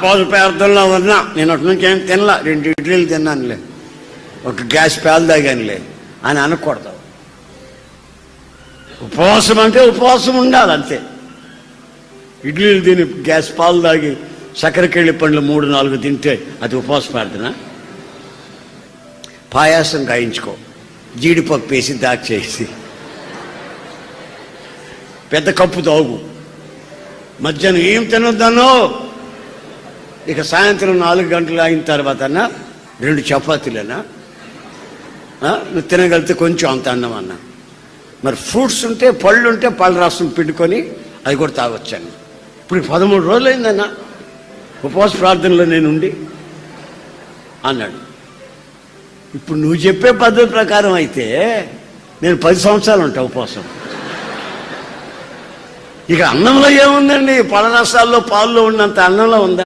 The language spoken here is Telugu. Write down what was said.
ఉపవాస ప్రార్థనలో ఉన్నా. నేను అటు నుంచి ఏం తినలా, 2 ఇడ్లీలు తిన్నానులే, ఒక గ్లాస్ పాలు తాగానులే అని అనకూడదు. ఉపవాసం అంటే ఉపవాసం ఉండాలి అంతే. ఇడ్లీలు తిని గ్యాస్ పాలు తాగి చక్కెరకెళ్ళి పండ్లు 3-4 తింటే అది ఉపవాస ప్రార్థన. పాయాసం గాయించుకో, జీడిపప్పు వేసి దాచి చేసి పెద్ద కప్పు తాగు. మధ్యాహ్నం ఏం తినొద్దనో. ఇక సాయంత్రం 4 గంటలు అయిన తర్వాత 2 చపాతీలేనా, నువ్వు తినగలిగితే కొంచెం అంత అన్నం అన్నా. మరి ఫ్రూట్స్ ఉంటే, పళ్ళు ఉంటే పళ్ళ రసం పిండుకొని అది కూడా తాగొచ్చాను. ఇప్పుడు 13 రోజులు అయిందన్నా ఉపవాస ప్రార్థనలో నేను ఉండి అన్నాడు. ఇప్పుడు నువ్వు చెప్పే పద్ధతి ప్రకారం అయితే నేను 10 సంవత్సరాలు ఉంటా ఉపవాసం. ఇక అన్నంలో ఏముందండి, పళ్ళ రసాల్లో పాల్లో ఉన్నంత అన్నంలో ఉందా?